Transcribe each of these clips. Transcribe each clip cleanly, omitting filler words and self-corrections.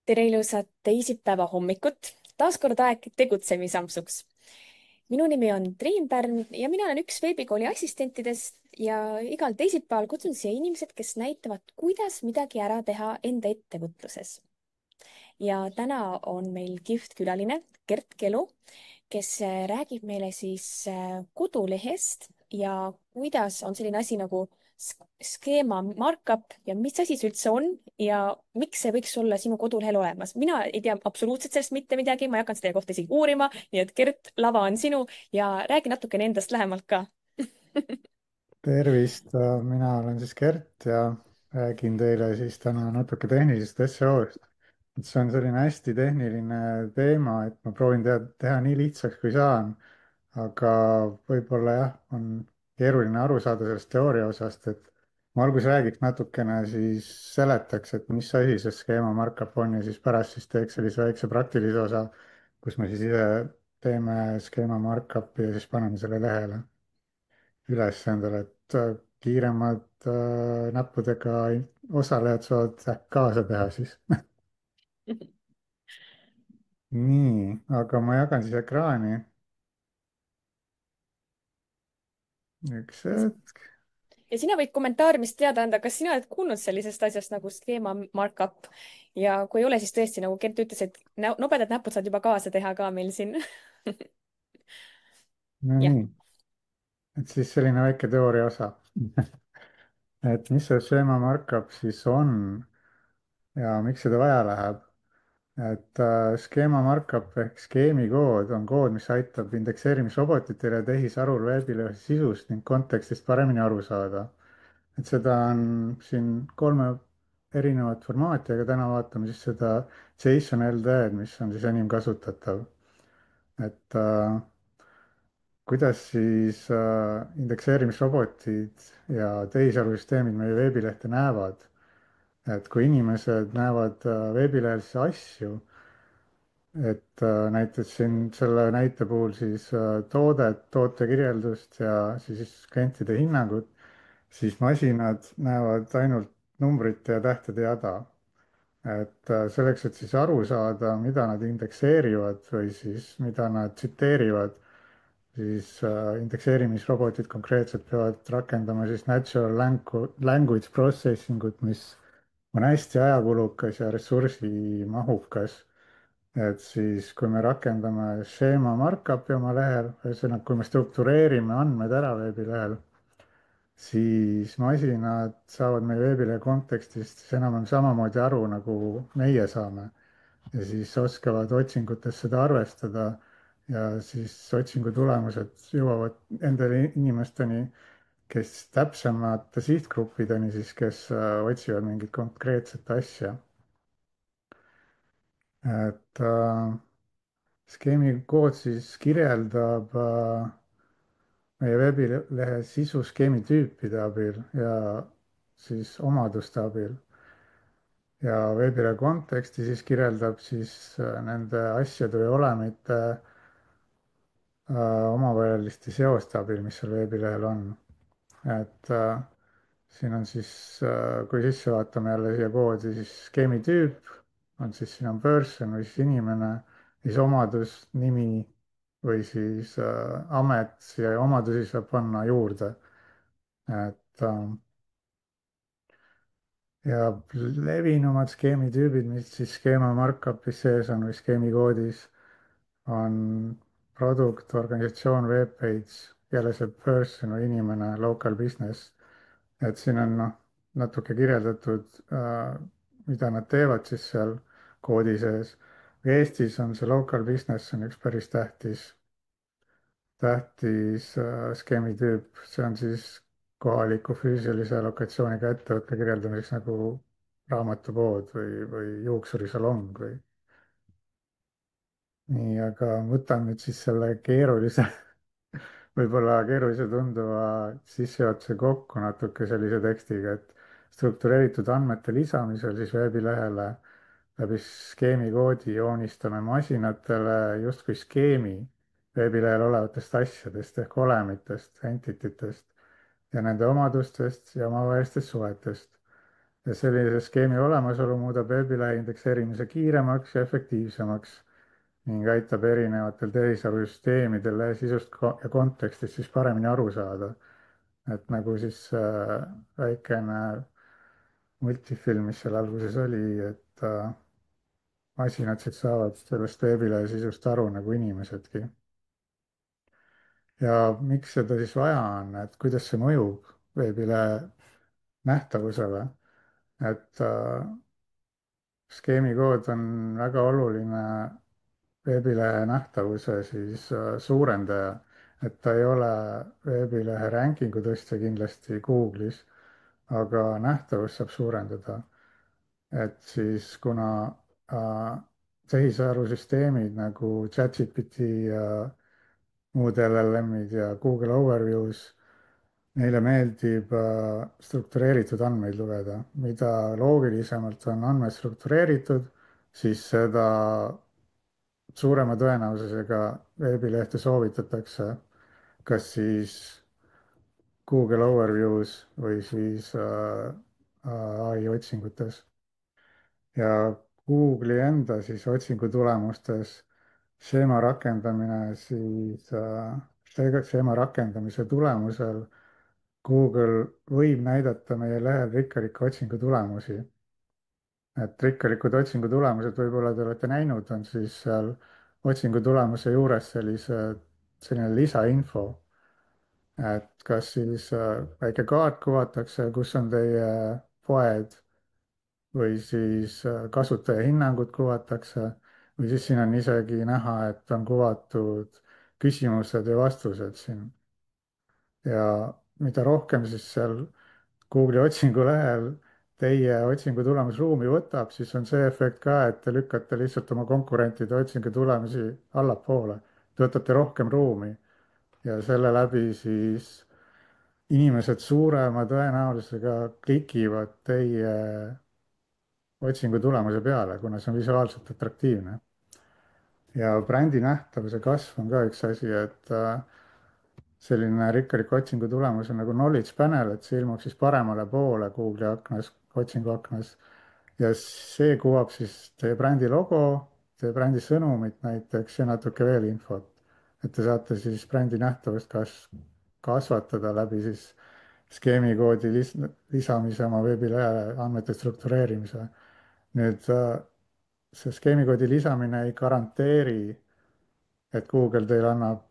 tere ilusat teisipäeva hommikut. Taas kord aeg tegutsemisampsuks. Minu nimi on Triin Pärn ja mina olen üks veebikooli assistentidest ja igal teisipäeval kutsun siia inimesed, kes näitavad, kuidas midagi ära teha enda ettevõtluses. Ja täna on meil kihvt külaline Gert Kelu, kes räägib meile kodulehest ja kuidas on selline asi nagu skeema markup ja mis asi see üldse on ja miks see võiks olla sinu kodulehel olemas. Mina ei tea absoluutselt sellest mitte midagi, ma ei hakanud selle kohta isegi uurima, nii et Gert, lava on sinu ja räägi natukene endast lähemalt ka. Tervist, mina olen siis Gert ja räägin teile siis täna natuke tehnilisest SEO-st. et see on selline hästi tehniline teema, et ma proovin teha nii lihtsaks, kui saan, aga võib-olla jah, on keeruline aru saada sellest teooria osast, et ma alguses räägiks natukene, siis seletaks, et mis asi see skeema markup on ja siis pärast siis teeks sellise väikse praktilise osa, kus me siis ise teeme skeema markup'i ja siis paneme selle lehele üles endale, et kiiremad näppudega osalejad saavad äkki kaasa teha siis. nii, aga ma jagan siis ekraani. üks hetk. Ja sina võid kommentaariumist teada anda, kas sina oled kuulnud sellisest asjast nagu skeema markup ja kui ei ole, siis tõesti, nagu Gert ütles, et nobedad näpud saad juba kaasa teha ka meil siin. no jah. nii, et siis selline väike teooria osa. et mis see schema markup siis on ja miks seda vaja läheb? et skeema markup ehk skeemikood on kood, mis aitab indekseerimisrobotitel ja tehisarul veebilehe sisust ning kontekstist paremini aru saada. et seda on siin kolme erinevat formaati, aga täna vaatame siis seda JSON LD-d, mis on siis enim kasutatav. et kuidas siis indekseerimisrobotid ja tehisarusüsteemid meie veebilehte näevad. et kui inimesed näevad veebilehel siis asju, et näiteks siin selle näite puhul siis toodet, toote kirjeldust ja siis klientide hinnangut, siis masinad näevad ainult numbrite ja tähtede jada. et selleks, et siis aru saada, mida nad indekseerivad või siis mida nad tsiteerivad, siis indekseerimisrobotid konkreetselt peavad rakendama siis language processing ut, mis on hästi ajakulukas ja ressursimahukas. et siis, kui me rakendame schema markup'i oma lehel, ühesõnaga, kui me struktureerime andmed ära veebilehel, siis masinad saavad meie veebilehe kontekstist siis enam-vähem samamoodi aru, nagu meie saame ja siis oskavad otsingutes seda arvestada ja siis otsingu tulemused jõuavad nendele inimesteni, kes täpsemate sihtgruppideni siis, kes otsivad mingit konkreetset asja. et skeemi kood siis kirjeldab meie veebilehe sisu skeemi tüüpide abil ja siis omaduste abil ja veebilehe konteksti siis kirjeldab siis nende asjade või olemite omavaheliste seoste abil, mis seal veebilehel on. et siin on siis, kui sisse vaatame jälle siia koodi, siis skeemi tüüp on siis, siin on person või siis inimene, siis omadus, nimi või siis amet, siia omadusi saab panna juurde. et ja levinumad skeemitüübid, mis siis skeema markup'is sees on või skeemi koodis, on produkt, organisatsioon, webpage, jälle see person või inimene, local business. et siin on noh, natuke kirjeldatud, mida nad teevad siis seal koodi sees. Eestis on see local business on üks päris tähtis skeemi tüüp, see on siis kohaliku füüsilise lokatsiooniga ettevõtte kirjeldamiseks nagu raamatupood või juuksurisalong või nii, aga võtan nüüd siis selle keerulise, võib-olla keerulise tunduva sissejuhatuse kokku natuke sellise tekstiga, et struktureeritud andmete lisamisel siis veebilehele läbi skeemi koodi joonistame masinatele justkui skeemi veebilehel olevatest asjadest ehk olemitest, entititest ja nende omadustest ja omavahelistest suhetest. ja sellise skeemi olemasolu muudab veebilehe indekseerimise kiiremaks ja efektiivsemaks ning aitab erinevatel tehisarusüsteemidel lehe sisust ja kontekstist siis paremini aru saada. et nagu siis väikene multifilm, mis seal alguses oli, et masinad siis saavad sellest veebilehe sisust aru nagu inimesedki. ja miks seda siis vaja on, et kuidas see mõjub veebilehe nähtavusele, et skeemikood on väga oluline veebilehe nähtavuse siis suurendaja, et ta ei ole veebilehe rankingu tõstja kindlasti Google'is, aga nähtavust saab suurendada. et siis kuna tehisarusüsteemid nagu ChatGPT ja muud LLM-id ja Google Overviews, neile meeldib struktureeritud andmeid lugeda. mida loogilisemalt on andmed struktureeritud, siis seda suurema tõenäosusega veebilehte soovitatakse, kas siis Google Overviews või siis ai otsingutes. ja Google'i enda siis otsingutulemustes skeema rakendamine siis skeema rakendamise tulemusel Google võib näidata meie lehel rikkalikke otsingutulemusi. et rikkalikud otsingutulemused, võib-olla te olete näinud, on siis seal otsingutulemuse juures selline lisainfo, et kas siis väike kaart kuvatakse, kus on teie poed või siis kasutajahinnangud kuvatakse või siis siin on isegi näha, et on kuvatud küsimused ja vastused siin. ja mida rohkem siis seal Google'i otsingulehel teie otsingu tulemus ruumi võtab, siis on see efekt ka, et te lükkate lihtsalt oma konkurentide otsingu tulemusi allapoole. Te võtate rohkem ruumi ja selle läbi siis inimesed suurema tõenäosusega klikivad teie otsingu tulemuse peale, kuna see on visuaalselt atraktiivne. ja brändi nähtavuse kasv on ka üks asi, et selline rikkalik otsingu tulemus on nagu knowledge panel, et see ilmub siis paremale poole Google'i aknas, otsinguaknas ja see kuvab siis teie brändi logo, teie brändi sõnumit näiteks ja natuke veel infot. et te saate siis brändi nähtavust kasvatada läbi siis skeemikoodi lisamise oma veebilehele andmete struktureerimise. nüüd see skeemikoodi lisamine ei garanteeri, et Google teile annab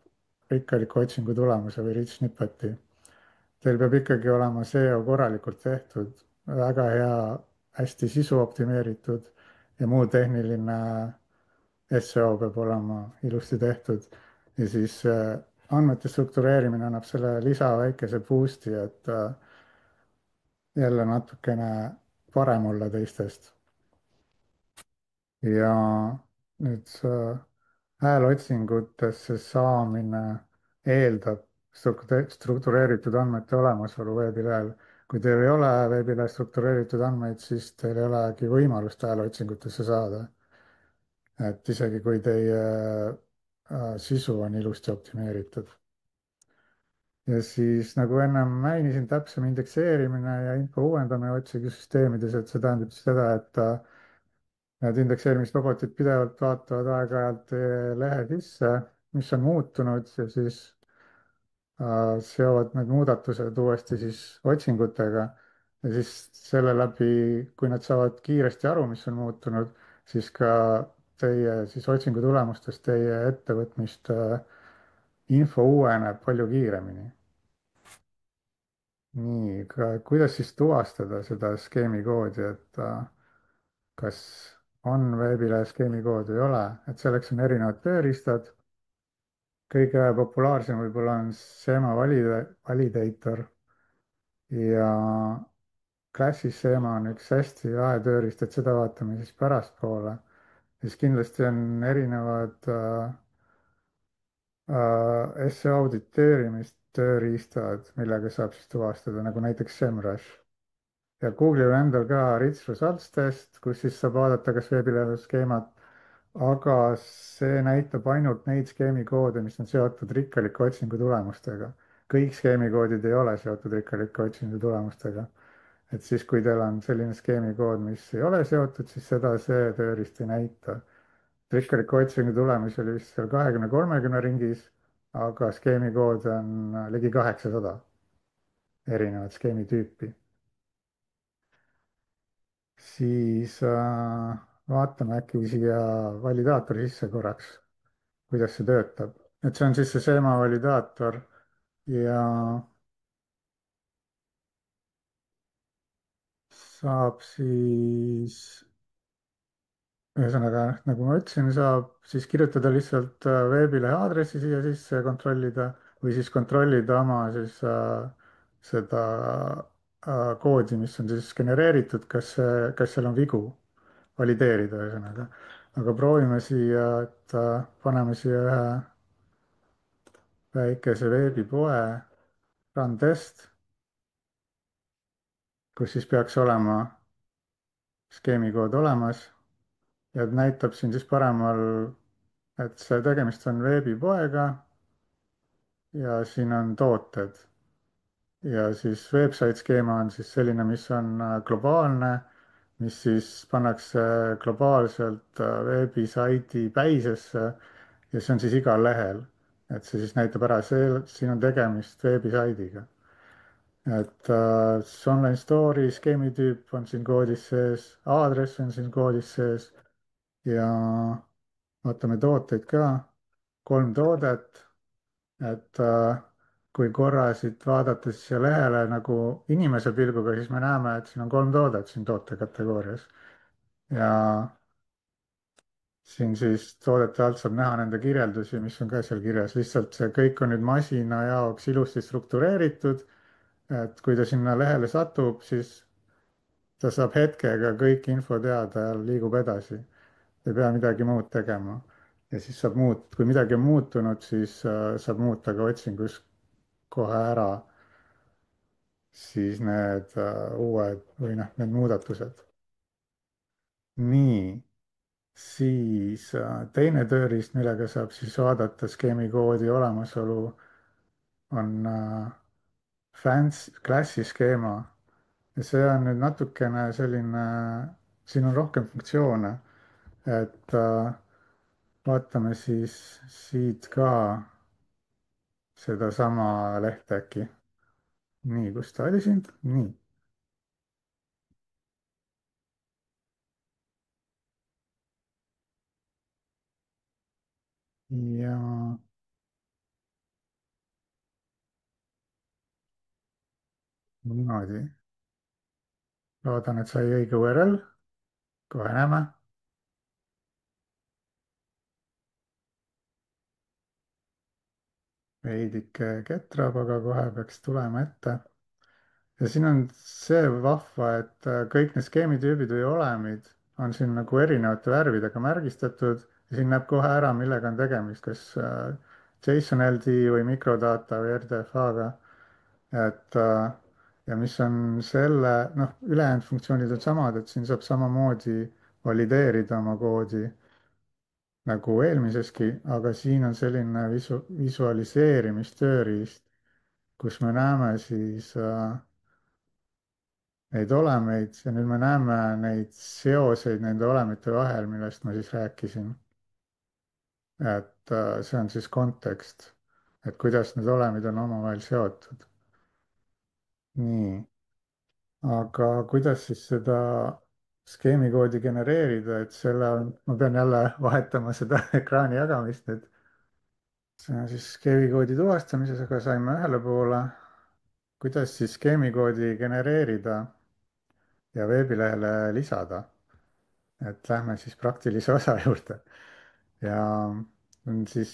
rikkaliku otsingu tulemuse või rich snippet'i. Teil peab ikkagi olema SEO korralikult tehtud, väga hea, hästi sisu optimeeritud ja muu tehniline SEO peab olema ilusti tehtud. ja siis andmete struktureerimine annab selle lisa väikese boost'i, et jälle natukene parem olla teistest. ja nüüd häälotsingutesse saamine eeldab struktureeritud andmete olemasolu veebilehel. kui teil ei ole veebilehel struktureeritud andmeid, siis teil ei olegi võimalust hääleotsingutesse saada. et isegi kui teie sisu on ilusti optimeeritud. ja siis nagu ennem mainisin, täpsem indekseerimine ja info uuendamine otsingussüsteemides, et see tähendab seda, et need indekseerimisrobotid pidevalt vaatavad aeg-ajalt teie lehe sisse, mis on muutunud ja siis seovad need muudatused uuesti siis otsingutega ja siis selle läbi, kui nad saavad kiiresti aru, mis on muutunud, siis ka teie siis otsingu tulemustest teie ettevõtmiste info uueneb palju kiiremini. nii, kuidas siis tuvastada seda skeemikoodi, et kas on veebilehe skeemikood või ei ole, et selleks on erinevad tööriistad. kõige populaarsem võib-olla on SEMA Validator ja Classis SEMA on üks hästi lahe tööriist, et seda vaatame siis pärastpoole. siis kindlasti on erinevad SEO auditeerimistööriistad, millega saab siis tuvastada, nagu näiteks SEMrush. ja Google'il on endal ka Rich Results Test, kus siis saab vaadata, kas veebilehel on skeemad, aga see näitab ainult neid skeemikoode, mis on seotud rikkalike otsingu tulemustega. kõik skeemikoodid ei ole seotud rikkalike otsingu tulemustega. et siis, kui teil on selline skeemikood, mis ei ole seotud, siis seda see tööriist ei näita. rikkaliku otsingu tulemusi oli vist seal 20-30 ringis, aga skeemikoode on ligi 800 erinevat skeemitüüpi. Siis vaatame äkki siia validaatori sisse korraks, kuidas see töötab. et see on siis see SEMA validaator ja saab siis, ühesõnaga, nagu ma ütlesin, saab siis kirjutada lihtsalt veebilehe aadressi siia sisse ja kontrollida või siis kontrollida oma siis seda koodi, mis on siis genereeritud, kas seal on vigu, valideerida ühesõnaga. aga proovime siia, et paneme siia ühe väikese veebipoe, run test, kus siis peaks olema skeemikood olemas ja näitab siin siis paremal, et see tegemist on veebipoega ja siin on tooted ja siis website skeema on siis selline, mis on globaalne, mis siis pannakse globaalselt veebisaidi päisesse ja see on siis igal lehel. et see siis näitab ära, siin on tegemist veebisaidiga. et siis online story skeemi tüüp on siin koodis sees, aadress on siin koodis sees ja vaatame tooteid ka, 3 toodet, et kui korra siit vaadata siia lehele nagu inimese pilguga, siis me näeme, et siin on 3 toodet siin toote kategoorias. ja siin siis toodete alt saab näha nende kirjeldusi, mis on ka seal kirjas, lihtsalt see kõik on nüüd masina jaoks ilusti struktureeritud, et kui ta sinna lehele satub, siis ta saab hetkega kõik info teada ja liigub edasi. ei pea midagi muud tegema. ja siis saab kui midagi on muutunud, siis saab muuta ka otsingus kohe ära siis need uued või noh, need muudatused. nii, siis teine tööriist, millega saab siis vaadata skeemi koodi olemasolu, on klassi skeema ja see on nüüd natukene selline, siin on rohkem funktsioone, et vaatame siis siit ka sedasama lehte äkki. nii, kus ta oli siin? nii, ja niimoodi. loodan, et sai õige URL, kohe näeme. veidike ketrab, aga kohe peaks tulema ette. ja siin on see vahva, et kõik need skeemitüübid või olemid on siin nagu erinevate värvidega märgistatud ja siin näeb kohe ära, millega on tegemist, kas JSON LD või mikrodata või RDFA-ga. et ja mis on selle, noh, ülejäänud funktsioonid on samad, et siin saab samamoodi valideerida oma koodi nagu eelmiseski, aga siin on selline visualiseerimistööriist, kus me näeme siis neid olemeid ja nüüd me näeme neid seoseid nende olemite vahel, millest ma siis rääkisin. et see on siis kontekst, et kuidas need olemid on omavahel seotud. nii, aga kuidas siis seda skeemikoodi genereerida, et selle on, ma pean jälle vahetama seda ekraani jagamist nüüd. see on siis skeemikoodi tuvastamisega saime ühele poole. kuidas siis skeemikoodi genereerida ja veebilehele lisada? et lähme siis praktilise osa juurde ja on siis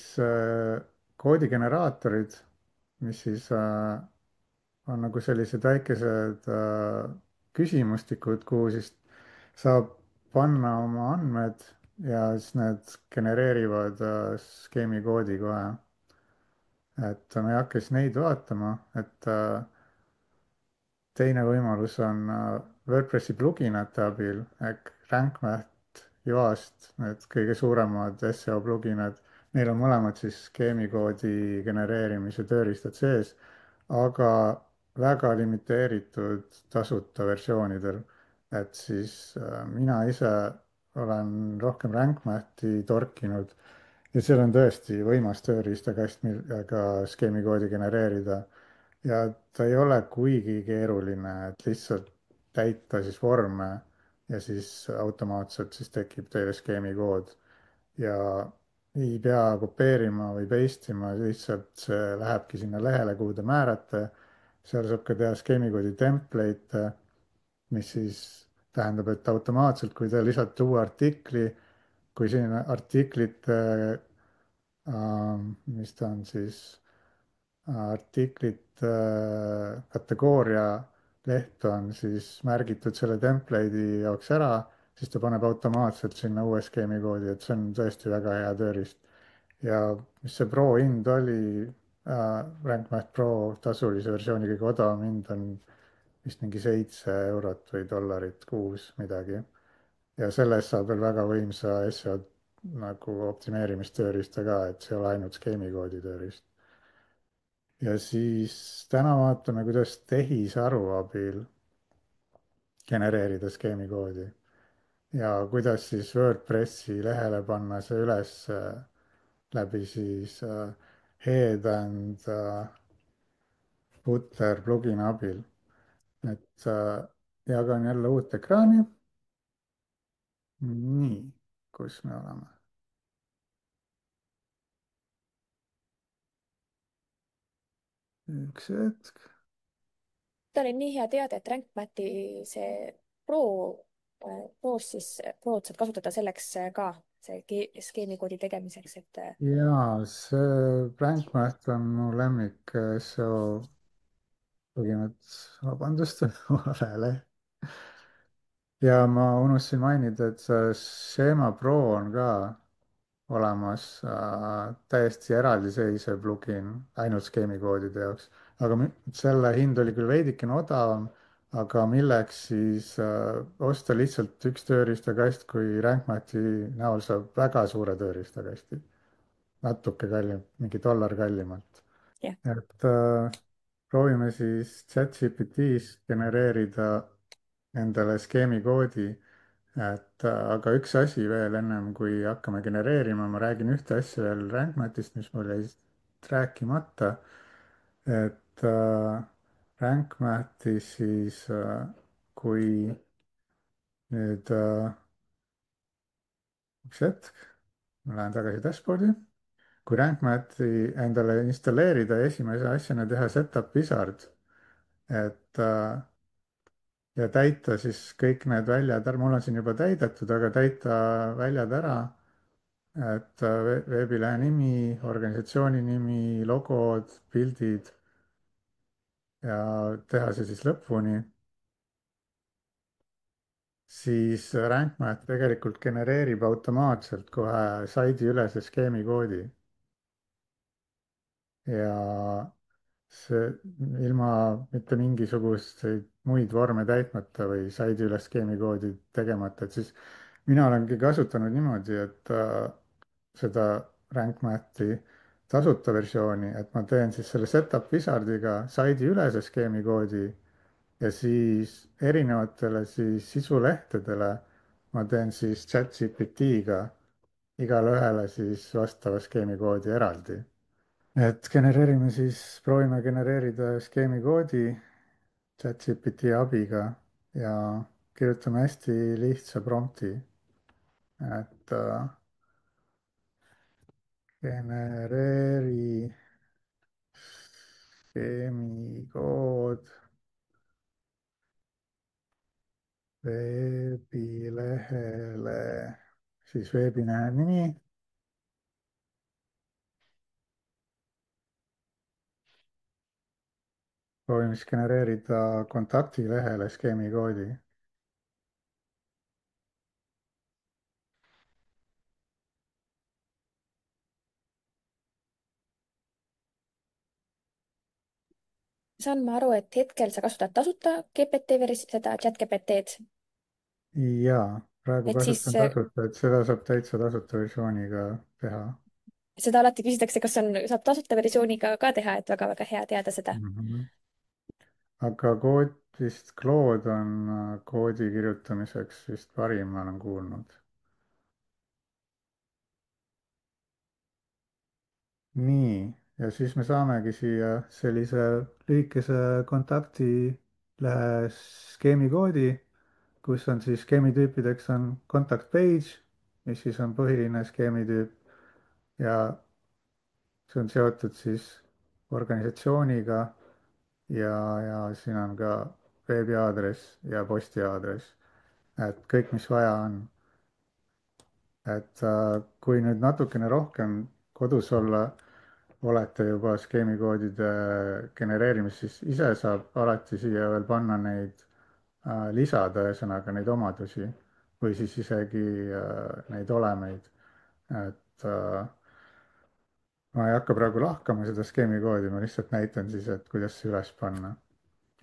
koodigeneraatorid, mis siis on nagu sellised väikesed küsimustikud, kuhu siis saab panna oma andmed ja siis need genereerivad skeemikoodi kohe. et ma ei hakka siis neid vaatama, et teine võimalus on WordPressi pluginate abil ehk RankMath, Yoast, need kõige suuremad seo pluginad, neil on mõlemad siis skeemikoodi genereerimise tööriistad sees, aga väga limiteeritud tasuta versioonidel. et siis mina ise olen rohkem Rankmathi torkinud ja seal on tõesti võimas tööriistakast, millega skeemikoodi genereerida. ja ta ei ole kuigi keeruline, et lihtsalt täita siis vorme ja siis automaatselt siis tekib teile skeemikood ja ei pea kopeerima või paste ima, lihtsalt see lähebki sinna lehele, kuhu te määrate. seal saab ka teha skeemikoodi template'e, mis siis tähendab, et automaatselt, kui te lisate uue artikli, kui selline artiklite, mis ta on siis, artiklite kategooria leht on siis märgitud selle template'i jaoks ära, siis ta paneb automaatselt sinna uue skeemikoodi, et see on tõesti väga hea tööriist. ja mis see Pro hind oli RankMath Pro tasulise versiooni kõige odavam hind on vist mingi 7 eurot või dollarit kuus midagi. ja selle eest saab veel väga võimsa SEO nagu optimeerimistööriista ka, et see ei ole ainult skeemikoodi tööriist. ja siis täna vaatame, kuidas tehisaru abil genereerida skeemikoodi ja kuidas siis WordPressi lehele panna see üles läbi siis Head and Footer plugini abil. et jagan jälle uut ekraani. nii, kus me oleme? üks hetk. ta oli nii hea teada, et RankMati see Pro, Pros siis, Prod saab kasutada selleks ka, see skeemikoodi tegemiseks, et jaa, see Blankmath on mu lemmik SEO plugin, vabandust, vale. ja ma unustasin mainida, et see Shema Pro on ka olemas täiesti eraldiseisev plugin ainult skeemikoodide jaoks. aga selle hind oli küll veidikene odavam, aga milleks siis osta lihtsalt üks tööriistakast, kui RankMathi näol saab väga suure tööriistakasti, natuke kallim, mingi dollar kallimalt. jah. et proovime siis chat-GPT-s genereerida endale skeemikoodi. aga üks asi veel ennem kui hakkame genereerima, ma räägin ühte asja veel RankMathist, mis mul jäi rääkimata. et RankMathis siis kui nüüd üks hetk, ma lähen tagasi dashboard'i. kui RankMathi endale installeerida ja esimese asjana teha setup wizard, et ja täita siis kõik need väljad ära, mul on siin juba täidetud, aga täita väljad ära, et veebilehe nimi, organisatsiooni nimi, logod, pildid ja teha see siis lõpuni, siis RankMath tegelikult genereerib automaatselt kohe saidi ülese skeemikoodi ja see ilma mitte mingisuguseid muid vorme täitmata või saidi üles skeemikoodi tegemata, et siis mina olengi kasutanud niimoodi, et seda RankMathi tasuta versiooni, et ma teen siis selle setup wizard'iga saidi ülese skeemikoodi ja siis erinevatele siis sisulehtedele ma teen siis chat-GPT-ga igale ühele siis vastava skeemikoodi eraldi. et genereerime siis, proovime genereerida skeemikoodi ChatGPT abiga ja kirjutame hästi lihtsa prompti, et genereeri skeemikood veebilehele, siis veebilehe nimi. proovime siis genereerida kontaktilehele skeemikoodi. saan ma aru, et hetkel sa kasutad tasuta seda chat GPT-d, ja praegu et siis kasutan tasuta, et seda saab täitsa tasuta versiooniga teha. seda alati küsitakse, kas on, saab tasuta versiooniga ka teha, et väga-väga hea teada seda. Mhm. aga kood vist, Claude on koodi kirjutamiseks vist parim, ma olen kuulnud. nii, ja siis me saamegi siia sellise lühikese kontaktilehe skeemikoodi, kus on siis skeemitüüpideks on contact page, mis siis on põhiline skeemitüüp ja see on seotud siis organisatsiooniga ja siin on ka veebiaadress ja postiaadress, et kõik, mis vaja on. et kui nüüd natukene rohkem kodus olla, olete juba skeemikoodide genereerimist, siis ise saab alati siia veel panna neid, lisada ühesõnaga neid omadusi või siis isegi neid olemeid. et ma ei hakka praegu lahkama seda skeemikoodi, ma lihtsalt näitan siis, et kuidas see üles panna.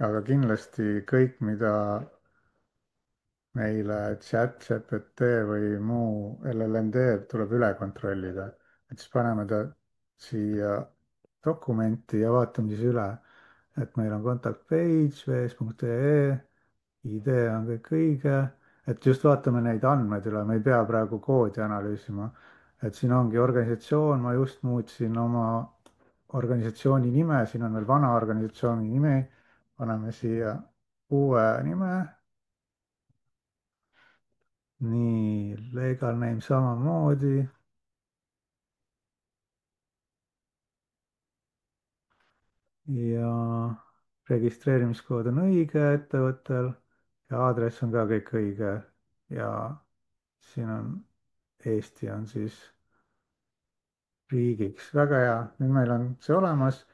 aga kindlasti kõik, mida meile chat, GPT või muu LLM teeb, tuleb üle kontrollida. et siis paneme ta siia dokumenti ja vaatame siis üle, et meil on contact page vs.ee, ID on kõik õige, et just vaatame neid andmeid üle, me ei pea praegu koodi analüüsima. et siin ongi organisatsioon, ma just muutsin oma organisatsiooni nime, siin on veel vana organisatsiooni nimi, paneme siia uue nime. nii, legal name samamoodi ja registreerimiskood on õige ettevõttel ja aadress on ka kõik õige ja siin on Eesti on siis riigiks. väga hea, nüüd meil on see olemas.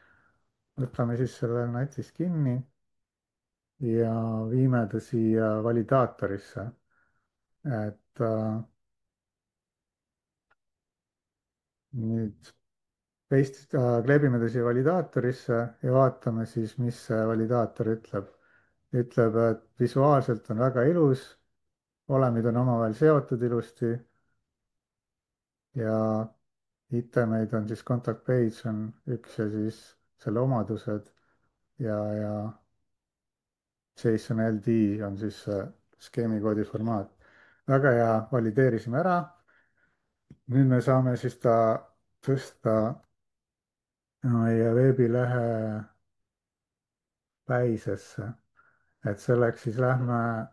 võtame siis selle natist kinni ja viime ta siia validaatorisse. et nüüd kleebime ta siia validaatorisse ja vaatame siis, mis see validaator ütleb. ütleb, et visuaalselt on väga ilus, olemid on omavahel seotud ilusti ja itemeid on siis contact page on üks ja siis selle omadused ja JSON LD on siis skeemikoodi formaat. väga hea, valideerisime ära. nüüd me saame siis ta tõsta meie veebilehe päisesse. et selleks siis lähme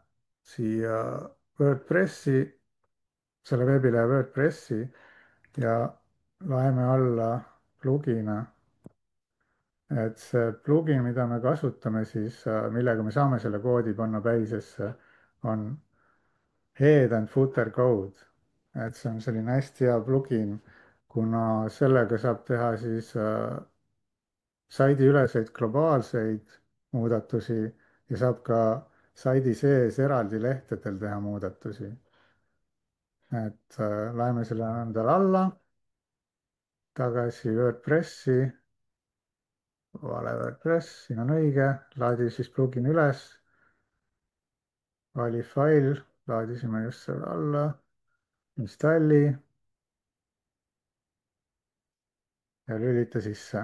siia WordPressi, selle veebilehe WordPressi ja laeme alla plugina. et see plugin, mida me kasutame siis, millega me saame selle koodi panna päisesse, on head and footer code. et see on selline hästi hea plugin, kuna sellega saab teha siis saidiüleseid globaalseid muudatusi ja saab ka saidi sees eraldi lehtedel teha muudatusi. et läheme selle endale alla, tagasi WordPressi, vale WordPress, siin on õige, laadi siis plugin üles, vali fail, laadisime just selle alla, installi ja lülita sisse.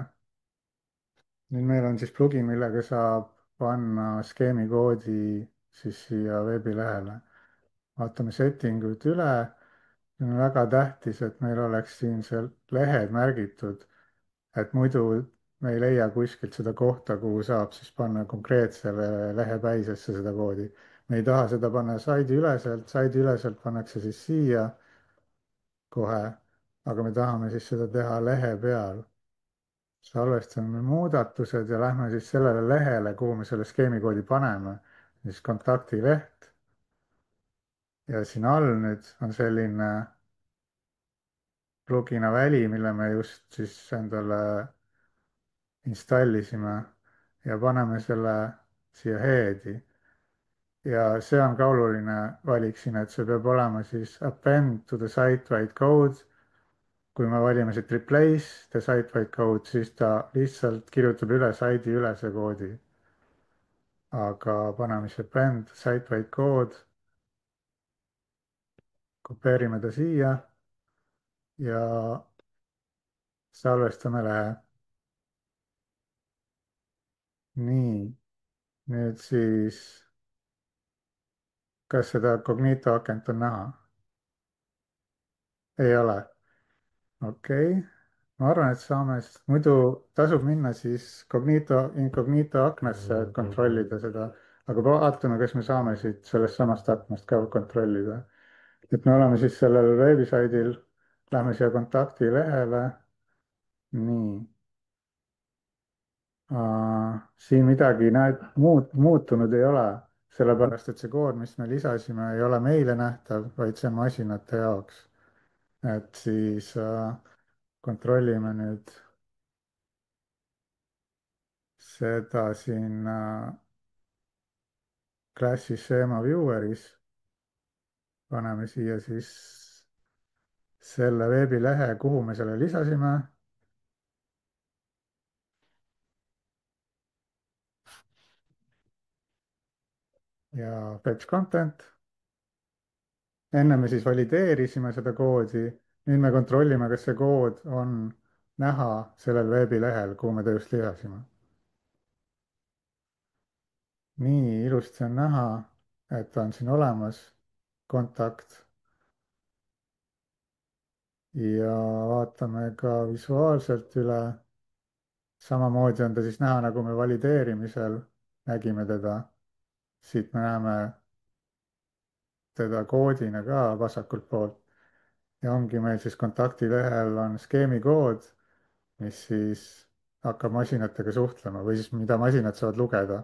nüüd meil on siis plugin, millega saab panna skeemikoodi siis siia veebilehele. vaatame setting ud üle. see on väga tähtis, et meil oleks siin seal lehed märgitud, et muidu me ei leia kuskilt seda kohta, kuhu saab siis panna konkreetsele lehepäisesse seda koodi. me ei taha seda panna saidi üleselt pannakse siis siia kohe, aga me tahame siis seda teha lehe peal. salvestame muudatused ja lähme siis sellele lehele, kuhu me selle skeemikoodi paneme, siis kontaktileht. ja siin all nüüd on selline plugina väli, mille me just siis endale installisime ja paneme selle siia head'i. ja see on ka oluline valik siin, et see peab olema siis append to the site-wide code. kui me valime siit replace the site-wide code, siis ta lihtsalt kirjutab üle saidi ülese koodi. aga paneme siis append site-wide code, kopeerime ta siia ja salvestame lähe. nii. nüüd siis, kas seda Cognito akent on näha? ei ole. okei okay., ma arvan, et saame, sest muidu tasub minna siis incognito aknasse, et kontrollida seda. aga vaatame, kas me saame siit sellest samast aknast ka kontrollida. et me oleme siis sellel veebisaidil, lähme siia kontaktilehele. nii. siin midagi, näed, muutunud ei ole, sellepärast et see kood, mis me lisasime, ei ole meile nähtav, vaid see on masinate jaoks. et siis kontrollime nüüd seda siin Classi Schema Vieweris. paneme siia siis selle veebilehe, kuhu me selle lisasime. ja fetch content. enne me siis valideerisime seda koodi. nüüd me kontrollime, kas see kood on näha sellel veebilehel, kuhu me ta just lisasime. nii ilusti on näha, et ta on siin olemas, kontakt. ja vaatame ka visuaalselt üle. samamoodi on ta siis näha, nagu me valideerimisel nägime teda. siit me näeme teda koodina ka vasakult poolt. ja ongi meil siis kontaktilehel on skeemikood, mis siis hakkab masinatega suhtlema või siis mida masinad saavad lugeda.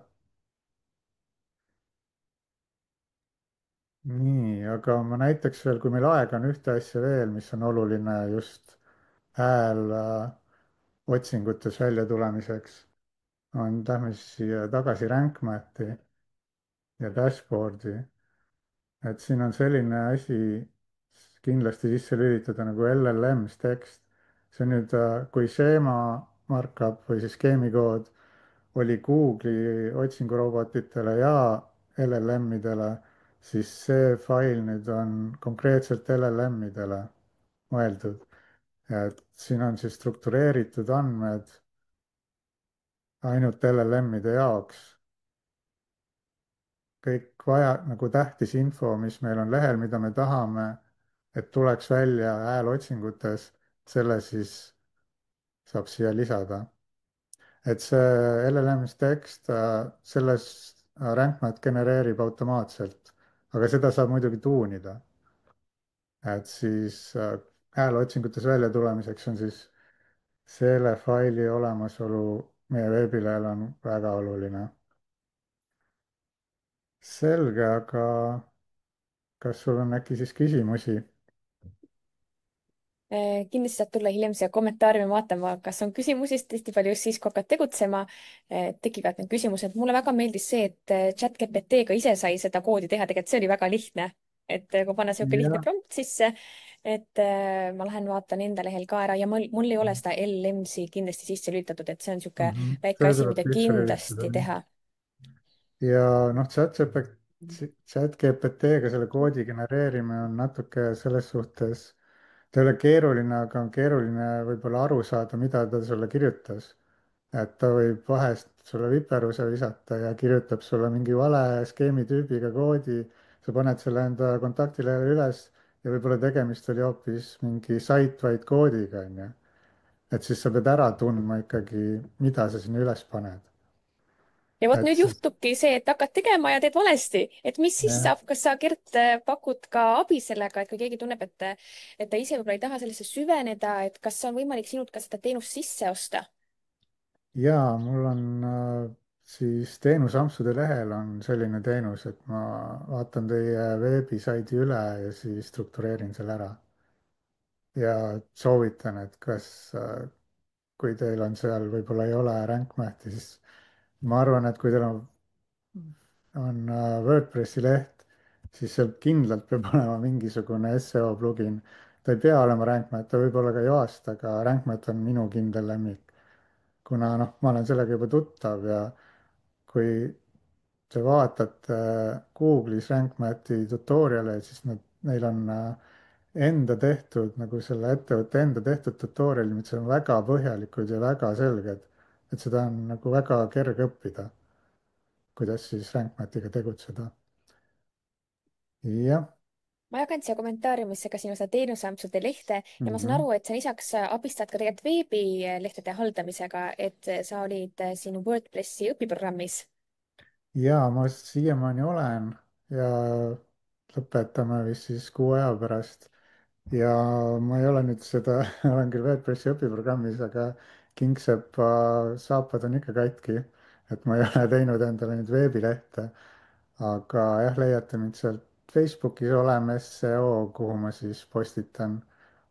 nii, aga ma näiteks veel, kui meil aega on, ühte asja veel, mis on oluline just hääl otsingutes välja tulemiseks, on, lähme siis siia tagasi Rank Mathi ja dashboard'i. et siin on selline asi kindlasti sisse lülitada nagu LLM's tekst. see on nüüd, kui Schema markup või siis skeemikood oli Google'i otsingurobotitele ja LLM-idele, siis see fail nüüd on konkreetselt LLM-idele mõeldud. et siin on siis struktureeritud andmed ainult LLM-ide jaoks. kõik vaja, nagu tähtis info, mis meil on lehel, mida me tahame, et tuleks välja häälotsingutes, selle siis saab siia lisada. et see LLM-is tekst, selles RankMath genereerib automaatselt, aga seda saab muidugi tuunida. et siis häälotsingutes välja tulemiseks on siis selle faili olemasolu meie veebilehel on väga oluline. selge, aga kas sul on äkki siis küsimusi? Kindlasti saad tulla hiljem siia kommentaariumi vaatama, kas on küsimusi, sest tihtipeale just siis, kui hakkad tegutsema, tekivad need küsimused. mulle väga meeldis see, et chat-GPT-ga ise sai seda koodi teha, tegelikult see oli väga lihtne. et kui panna niisugune lihtne jah. prompt sisse, et ma lähen vaatan enda lehel ka ära ja mul ei ole seda LLM-si kindlasti sisse lülitatud, et see on niisugune väike see asi, tuleb mida sisse kindlasti lülitada. teha. ja noh, chat-GPT-ga selle koodi genereerimine on natuke selles suhtes, ta ei ole keeruline, aga on keeruline võib-olla aru saada, mida ta sulle kirjutas. et ta võib vahest sulle viperuse visata ja kirjutab sulle mingi vale skeemitüübiga koodi, sa paned selle enda kontaktilehele üles ja võib-olla tegemist oli hoopis mingi site-wide koodiga, onju. et siis sa pead ära tundma ikkagi, mida sa sinna üles paned. ja vot et nüüd siis juhtubki see, et hakkad tegema ja teed valesti, et mis siis jah. saab, kas sa, Gert, pakud ka abi sellega, et kui keegi tunneb, et ta ise võib-olla ei taha sellesse süveneda, et kas on võimalik sinult ka seda teenust sisse osta? jaa, mul on siis teenusampsude lehel on selline teenus, et ma vaatan teie veebisaidi üle ja siis struktureerin selle ära. ja soovitan, et kas, kui teil on seal, võib-olla ei ole RankMathi, siis ma arvan, et kui teil on WordPressi leht, siis seal kindlalt peab olema mingisugune seo plugin. ta ei pea olema RankMath, ta võib olla ka Yoast, aga RankMath on minu kindel lemmik. kuna noh, ma olen sellega juba tuttav ja kui te vaatate Google'is RankMathi tutorial'e, siis neil on enda tehtud, nagu selle ettevõtte enda tehtud tutorial'id, mis on väga põhjalikud ja väga selged. et seda on nagu väga kerge õppida. kuidas siis RankMatiga tegutseda. jah. ma jagan siia kommentaariumisse ka sinu seda teenusampsude lehte ja ma saan Mhm. aru, et sa lisaks abistad ka tegelikult veebilehtede haldamisega, et sa olid sinu WordPressi õpiprogrammis. ja ma siiamaani olen ja lõpetame vist siis kuu aja pärast. ja ma ei ole nüüd seda, olen küll WordPressi õpiprogrammis, aga kingsepa saapad on ikka katki. et ma ei ole teinud endale nüüd veebilehte, aga jah, leiate mind sealt Facebookis oleme SEO, kuhu ma siis postitan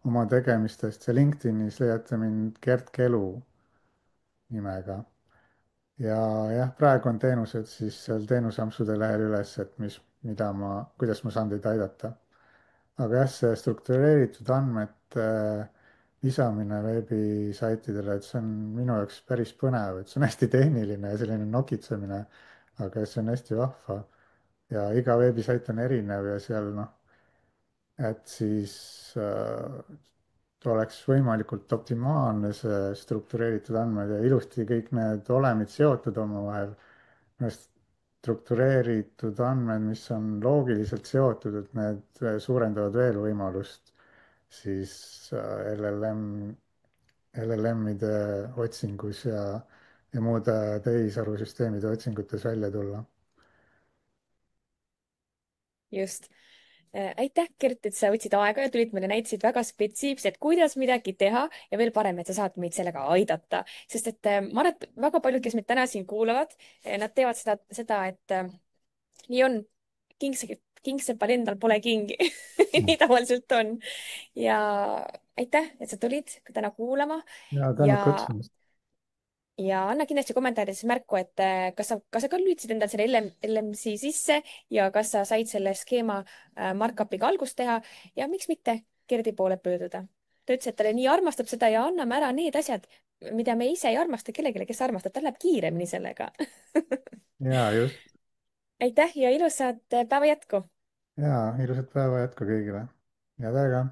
oma tegemistest ja LinkedInis leiate mind Gerd Kelu nimega. ja jah, praegu on teenused siis seal teenusampsude lehel üles, et kuidas ma saan teid aidata. aga jah, see struktureeritud andmete lisamine veebisaitidele, et see on minu jaoks päris põnev, et see on hästi tehniline ja selline nokitsemine, aga see on hästi vahva ja iga veebisait on erinev ja seal noh, et siis oleks võimalikult optimaalne see struktureeritud andmed ja ilusti kõik need olemid seotud omavahel. Need struktureeritud andmed, mis on loogiliselt seotud, et need suurendavad veel võimalust siis LLM-ide otsingus ja muude tehisarusüsteemide otsingutes välja tulla. just. Aitäh, Gert, et sa võtsid aega ja tulid meile, näitasid väga spetsiifiliselt, kuidas midagi teha ja veel parem, et sa saad meid sellega aidata. sest et ma arvan, et väga paljud, kes meid täna siin kuulavad, nad teevad et nii on. Kingsepal endal pole kingi. nii tavaliselt on. ja aitäh, et sa tulid täna kuulama ja tänud ja kutsumast. anna kindlasti kommentaarides märku, et kas sa ka lüüdsid endal selle LMC sisse ja kas sa said selle skeema markup'iga algust teha ja miks mitte Gerdi poole pöörduda. ta ütles, et talle nii armastab seda ja anname ära need asjad, mida me ise ei armasta kellelegi, kes armastab, tal läheb kiiremini sellega. ja just. aitäh ja ilusat päeva jätku! ja ilusat päeva jätku kõigile. head aega.